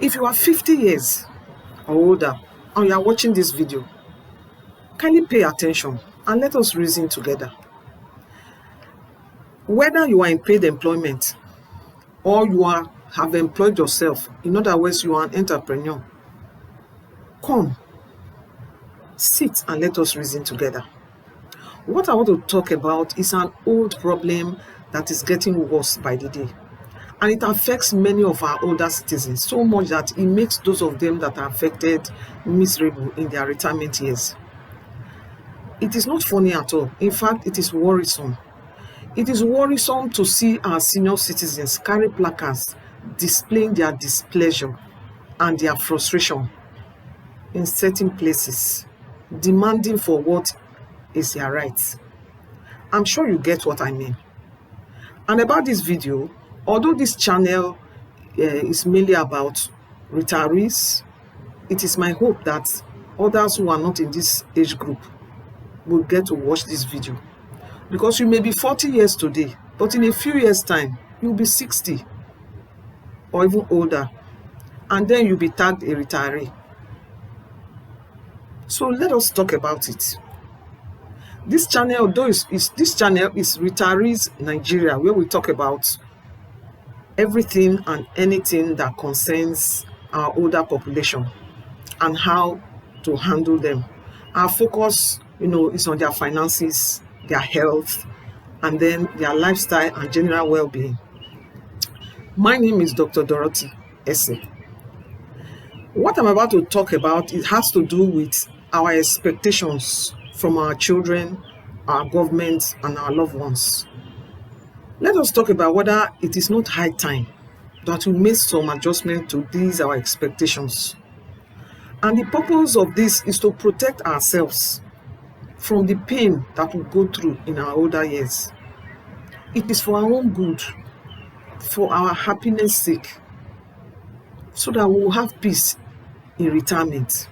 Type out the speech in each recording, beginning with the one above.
If you are 50 years or older and you are watching this video, kindly pay attention and let us reason together. Whether you are in paid employment or you have employed yourself, in other words, you are an entrepreneur, come, sit and let us reason together. What I want to talk about is an old problem that is getting worse by the day. And it affects many of our older citizens so much that it makes those of them that are affected miserable in their retirement years. It is not funny at all. In fact, it is worrisome. It is worrisome to see our senior citizens carry placards displaying their displeasure and their frustration in certain places, demanding for what is their right. I'm sure you get what I mean. And about this video, although this channel is mainly about retirees, it is my hope that others who are not in this age group will get to watch this video. Because you may be 40 years today, but in a few years' time, you'll be 60 or even older, and then you'll be tagged a retiree. So let us talk about it. This channel, although this channel is Retirees Nigeria, where we talk about everything and anything that concerns our older population and how to handle them. Our focus, is on their finances, their health, and then their lifestyle and general well-being. My name is Dr. Dorothy Esse. What I'm about to talk about, it has to do with our expectations from our children, our government, and our loved ones. Let us talk about whether it is not high time that we make some adjustment to these our expectations. And the purpose of this is to protect ourselves from the pain that we go through in our older years. It is for our own good, for our happiness sake, so that we will have peace in retirement.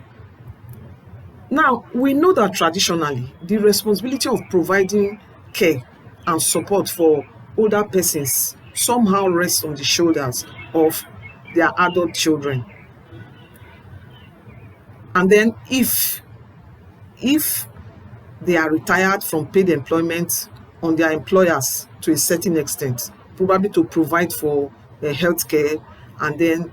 Now, we know that traditionally, the responsibility of providing care and support for older persons somehow rests on the shoulders of their adult children. And then if they are retired from paid employment on their employers to a certain extent, probably to provide for health care and then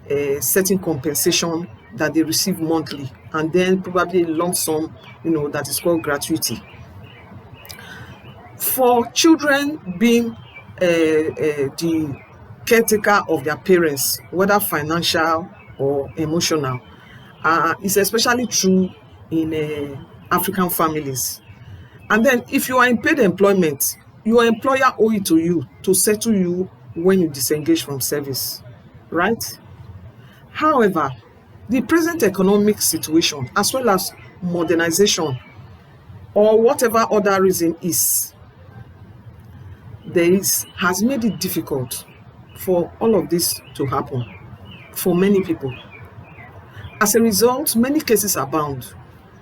a certain compensation that they receive monthly, and then probably a lump sum, that is called gratuity. For children being the caretaker of their parents, whether financial or emotional, is especially true in African families. And then if you are in paid employment, your employer owes it to you to settle you when you disengage from service, right? However, the present economic situation, as well as modernization or whatever other reason has made it difficult for all of this to happen for many people. As a result, many cases abound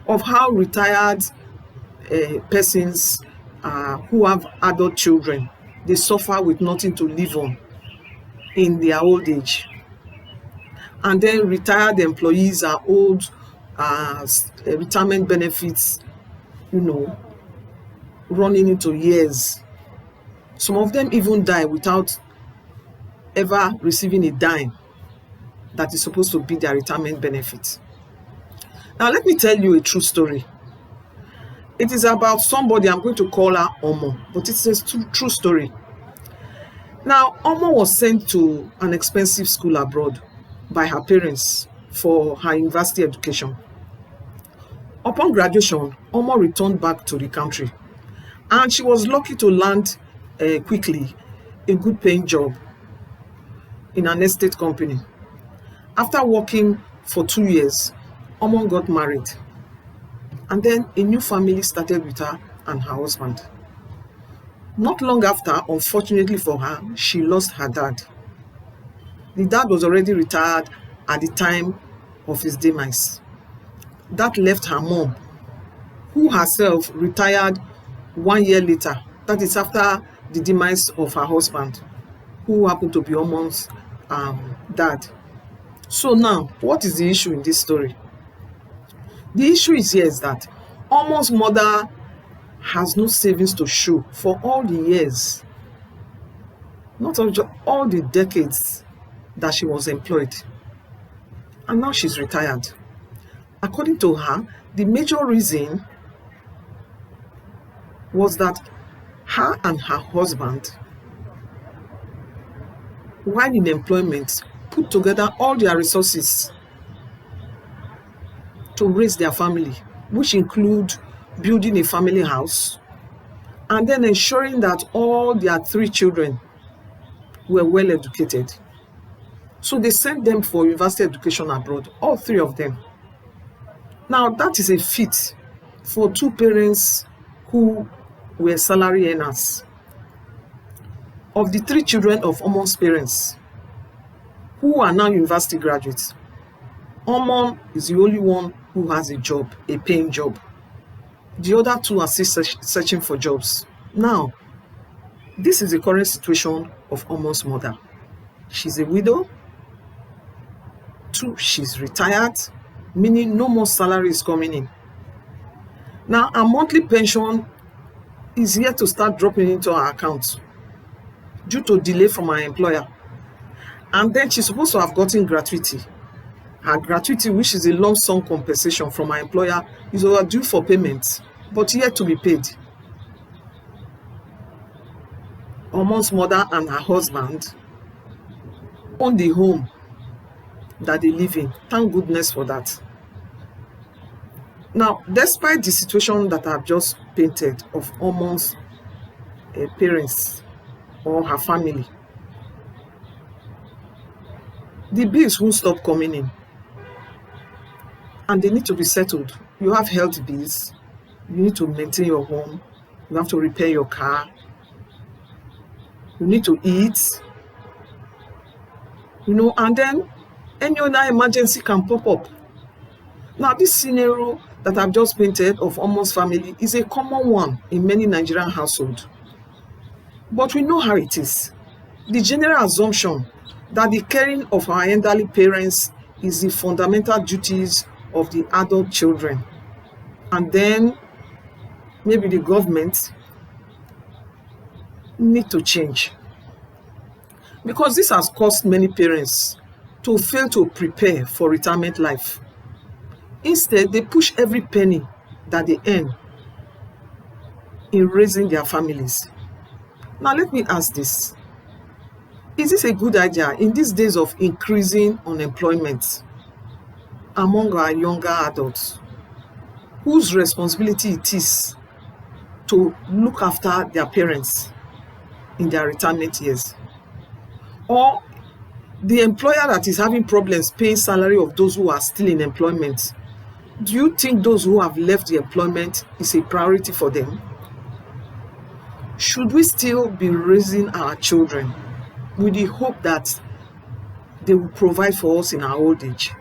of how retired persons who have adult children, they suffer with nothing to live on in their old age. And then retired employees are owed retirement benefits, running into years. Some of them even die without ever receiving a dime that is supposed to be their retirement benefit. Now, let me tell you a true story. It is about somebody, I'm going to call her Omo, but it's a true story. Now, Omo was sent to an expensive school abroad by her parents for her university education. Upon graduation, Omo returned back to the country, and she was lucky to land quickly a good paying job in an estate company. After working for 2 years, Omo got married, and then a new family started with her and her husband. Not long after, unfortunately for her, she lost her dad. The dad was already retired at the time of his demise. That left her mom, who herself retired 1 year later, that is after the demise of her husband, who happened to be Omo's dad. So now, what is the issue in this story? The issue is here is that Omo's mother has no savings to show for all the years, not all the decades that she was employed. And now she's retired. According to her, the major reason was that her and her husband, while in employment, put together all their resources to raise their family, which include building a family house and then ensuring that all their 3 children were well educated. So they sent them for university education abroad, all 3 of them. Now that is a feat for 2 parents who were salary earners. Of the 3 children of Omon's parents, who are now university graduates, Omon is the only one who has a job, a paying job. The other 2 are still searching for jobs. Now, this is the current situation of Omon's mother. She's a widow. 2, she's retired, meaning no more salary is coming in. Now, her monthly pension is yet to start dropping into her account due to delay from her employer. And then she's supposed to have gotten gratuity. Her gratuity, which is a lump sum compensation from her employer, is overdue for payment, but yet to be paid. Omon's mother and her husband own the home that they live in. Thank goodness for that. Now, despite the situation that I've just painted of Omon's parents or her family, the bills won't stop coming in. And they need to be settled. You have health bills. You need to maintain your home. You have to repair your car. You need to eat. And then any other emergency can pop up. Now, this scenario that I've just painted of Omon's family is a common one in many Nigerian households. But we know how it is. The general assumption that the caring of our elderly parents is the fundamental duties of the adult children. And then maybe the government need to change. Because this has caused many parents to fail to prepare for retirement life. Instead, they push every penny that they earn in raising their families. Now, let me ask this. Is this a good idea in these days of increasing unemployment among our younger adults, whose responsibility it is to look after their parents in their retirement years? Or the employer that is having problems paying salary of those who are still in employment, do you think those who have left the employment is a priority for them? Should we still be raising our children with the hope that they will provide for us in our old age?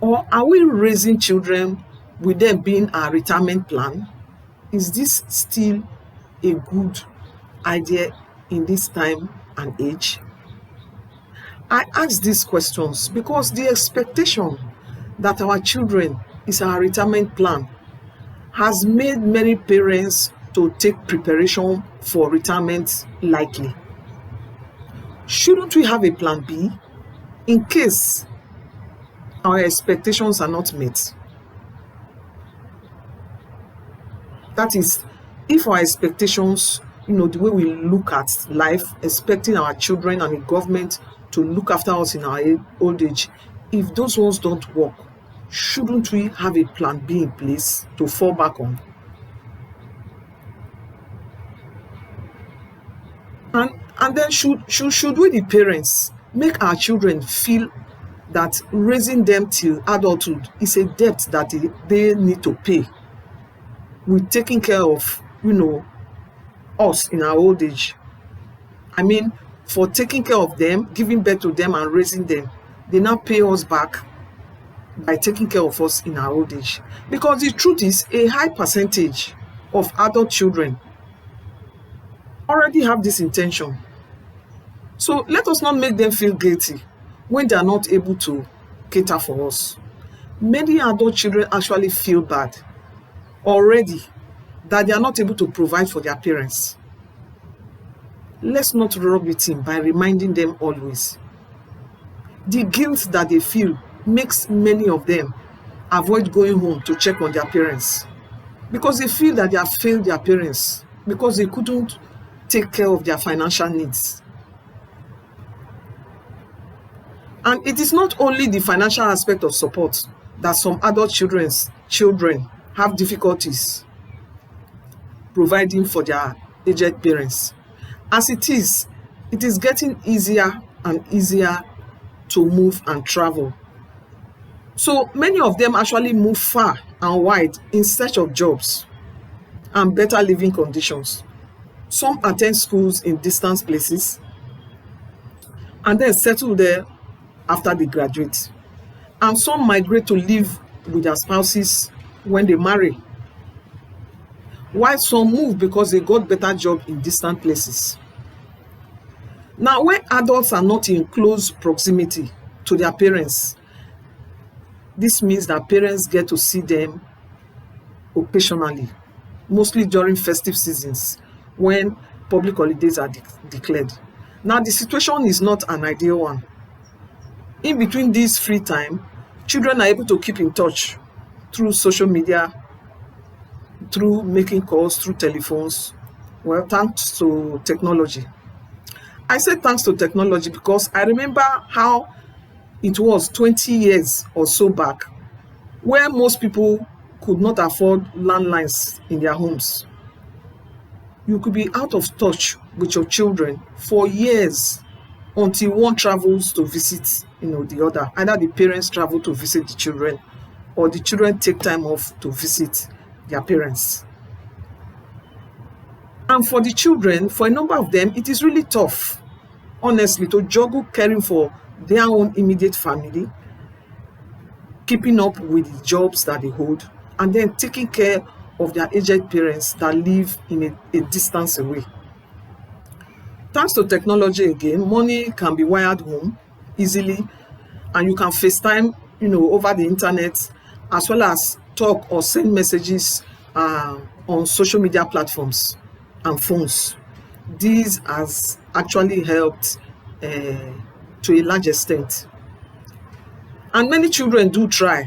Or are we raising children with them being our retirement plan? Is this still a good idea in this time and age? I ask these questions because the expectation that our children is our retirement plan has made many parents to take preparation for retirement lightly. Shouldn't we have a plan B in case our expectations are not met? That is, if our expectations, the way we look at life, expecting our children and the government to look after us in our old age, if those ones don't work, shouldn't we have a plan B in place to fall back on? And then should we, the parents, make our children feel that raising them till adulthood is a debt that they need to pay with taking care of, us in our old age? I mean, for taking care of them, giving birth to them and raising them, they now pay us back by taking care of us in our old age. Because the truth is, a high percentage of adult children already have this intention. So let us not make them feel guilty when they are not able to cater for us. Many adult children actually feel bad already that they are not able to provide for their parents. Let's not rub it in by reminding them always. The guilt that they feel makes many of them avoid going home to check on their parents because they feel that they have failed their parents because they couldn't take care of their financial needs. And it is not only the financial aspect of support that some adult children have difficulties providing for their aged parents. As it is getting easier and easier to move and travel. So many of them actually move far and wide in search of jobs and better living conditions. Some attend schools in distant places and then settle there after they graduate. And some migrate to live with their spouses when they marry, while some move because they got better job in distant places. Now, when adults are not in close proximity to their parents, this means that parents get to see them occasionally, mostly during festive seasons when public holidays are declared. Now, the situation is not an ideal one. In between this free time, children are able to keep in touch through social media, through making calls, through telephones, well, thanks to technology. I say thanks to technology because I remember how it was 20 years or so back, where most people could not afford landlines in their homes. You could be out of touch with your children for years until one travels to visit, the other. Either the parents travel to visit the children or the children take time off to visit their parents. And for the children, for a number of them, it is really tough, honestly, to juggle caring for their own immediate family, keeping up with the jobs that they hold, and then taking care of their aged parents that live in a distance away. Thanks to technology again, money can be wired home easily, and you can FaceTime, over the internet, as well as talk or send messages on social media platforms and phones. This has actually helped to a large extent. And many children do try.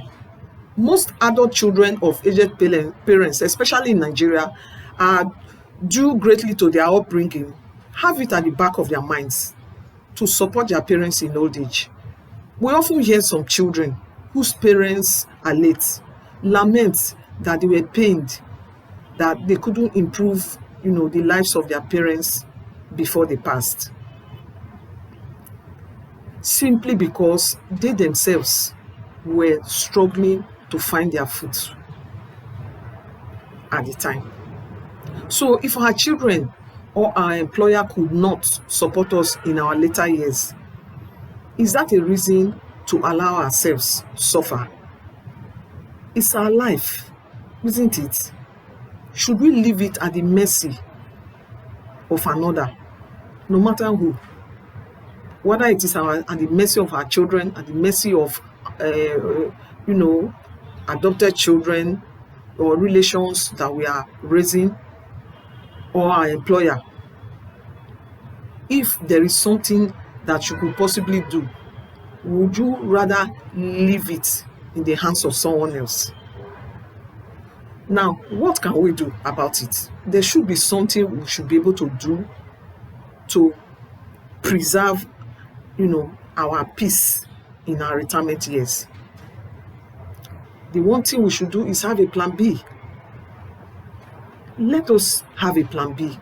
Most adult children of aged parents, especially in Nigeria, are due greatly to their upbringing, have it at the back of their minds to support their parents in old age. We often hear some children whose parents are late lament that they were pained that they couldn't improve, the lives of their parents before they passed, simply because they themselves were struggling to find their feet at the time. So if our children or our employer could not support us in our later years, is that a reason to allow ourselves suffer? It's our life, isn't it? Should we leave it at the mercy of another, no matter who? Whether it is at the mercy of our children, at the mercy of, adopted children or relations that we are raising, or our employer. If there is something that you could possibly do, would you rather leave it in the hands of someone else? Now, what can we do about it? There should be something we should be able to do to preserve, our peace in our retirement years. The one thing we should do is have a plan B. Let us have a plan B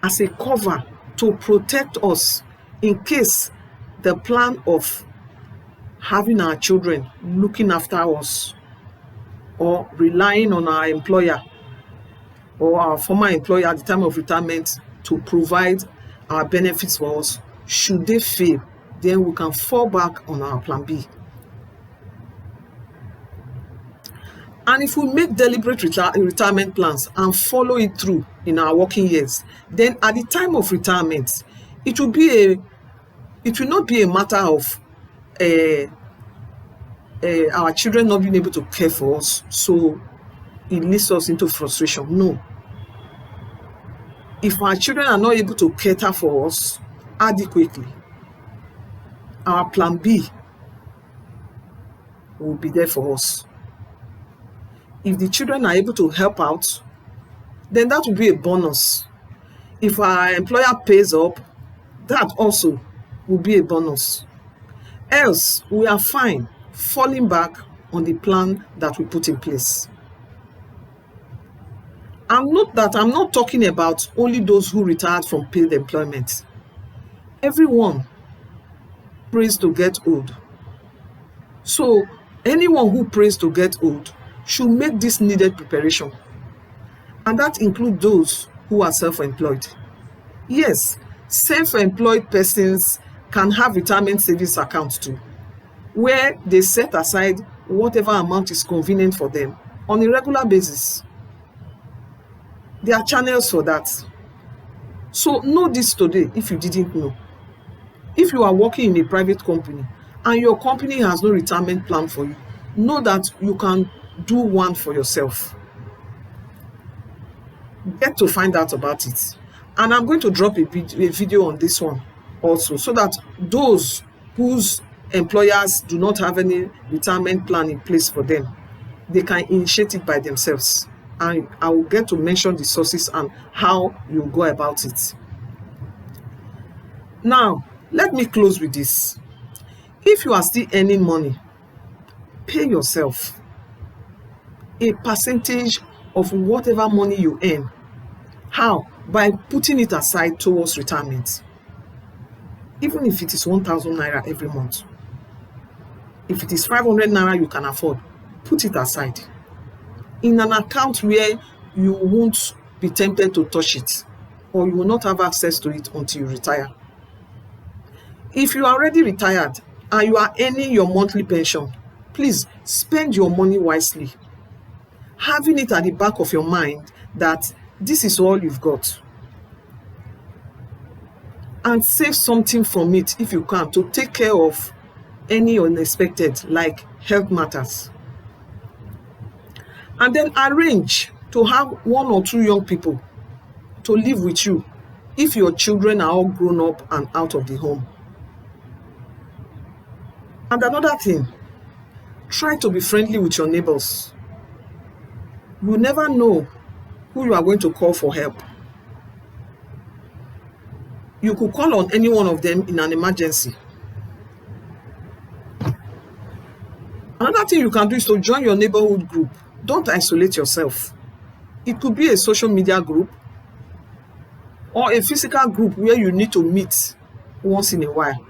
as a cover to protect us in case the plan of having our children looking after us or relying on our employer or our former employer at the time of retirement to provide our benefits for us, should they fail, then we can fall back on our plan B. And if we make deliberate retirement plans and follow it through in our working years, then at the time of retirement, it will not be a matter of our children not being able to care for us, so it leads us into frustration. No. If our children are not able to cater for us adequately, our plan B will be there for us. If the children are able to help out, then that will be a bonus. If our employer pays up, that also will be a bonus. Else, we are fine falling back on the plan that we put in place. And note that I'm not talking about only those who retired from paid employment. Everyone prays to get old. So anyone who prays to get old should make this needed preparation. And that includes those who are self-employed. Yes, self-employed persons can have retirement savings accounts too, where they set aside whatever amount is convenient for them on a regular basis. There are channels for that. So know this today if you didn't know. If you are working in a private company and your company has no retirement plan for you, know that you can do one for yourself. Get to find out about it. And I'm going to drop a video on this one also, so that those whose employers do not have any retirement plan in place for them, they can initiate it by themselves. And I will get to mention the sources and how you go about it. Now, let me close with this. If you are still earning money, pay yourself a percentage of whatever money you earn. How? By putting it aside towards retirement. Even if it is 1,000 naira every month. If it is 500 naira you can afford, put it aside in an account where you won't be tempted to touch it, or you will not have access to it until you retire. If you are already retired and you are earning your monthly pension, please spend your money wisely, having it at the back of your mind that this is all you've got. And save something from it if you can, to take care of any unexpected, like health matters. And then arrange to have 1 or 2 young people to live with you if your children are all grown up and out of the home. And another thing, try to be friendly with your neighbors. You never know who you are going to call for help. You could call on any one of them in an emergency. Another thing you can do is to join your neighborhood group. Don't isolate yourself. It could be a social media group or a physical group where you need to meet once in a while.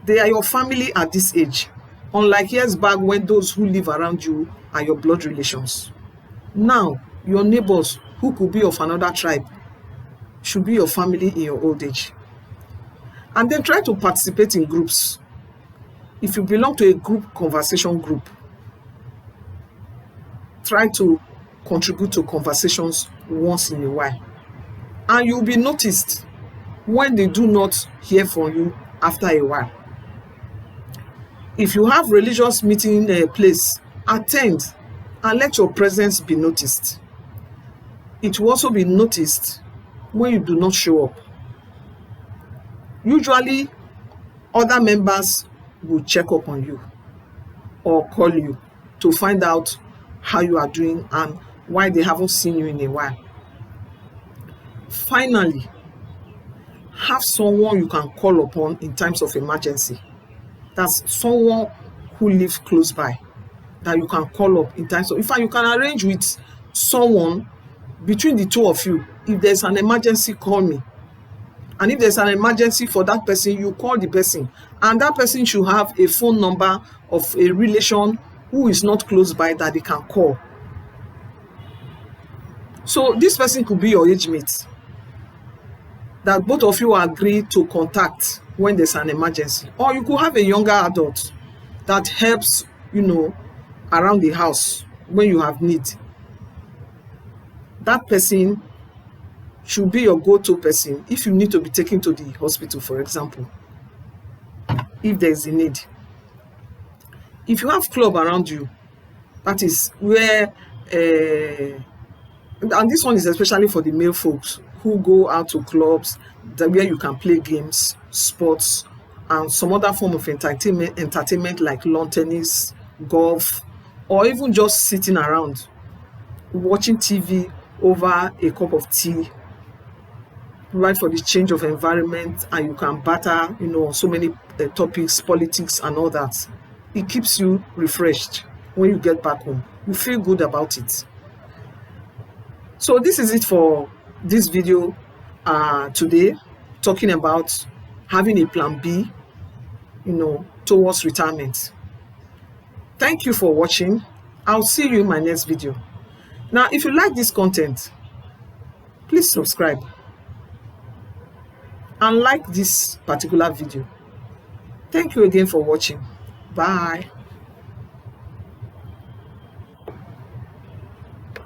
They are your family at this age, unlike years back when those who live around you are your blood relations. Now, your neighbors who could be of another tribe should be your family in your old age. And then try to participate in groups. If you belong to a group conversation group, try to contribute to conversations once in a while. And you'll be noticed when they do not hear from you after a while. If you have religious meeting place, attend and let your presence be noticed. It will also be noticed when you do not show up. Usually, other members will check up on you or call you to find out how you are doing and why they haven't seen you in a while. Finally, have someone you can call upon in times of emergency. That's someone who lives close by that you can call up in times of, in fact, you can arrange with someone between the two of you. If there's an emergency, call me. And if there's an emergency for that person, you call the person. And that person should have a phone number of a relation who is not close by that they can call. So this person could be your age mate that both of you agree to contact when there's an emergency. Or you could have a younger adult that helps, around the house when you have need. That person should be your go-to person if you need to be taken to the hospital, for example. if there's a need. If you have club around you, that is where and this one is especially for the male folks who go out to clubs where you can play games, sports, and some other form of entertainment like lawn tennis, golf, or even just sitting around watching TV over a cup of tea, right, for the change of environment, and you can batter, so many topics, politics and all that. It keeps you refreshed when you get back home. You feel good about it. So this is it for this video today, talking about having a plan B, towards retirement. Thank you for watching. I'll see you in my next video. Now, if you like this content, please subscribe and like this particular video. Thank you again for watching. Bye.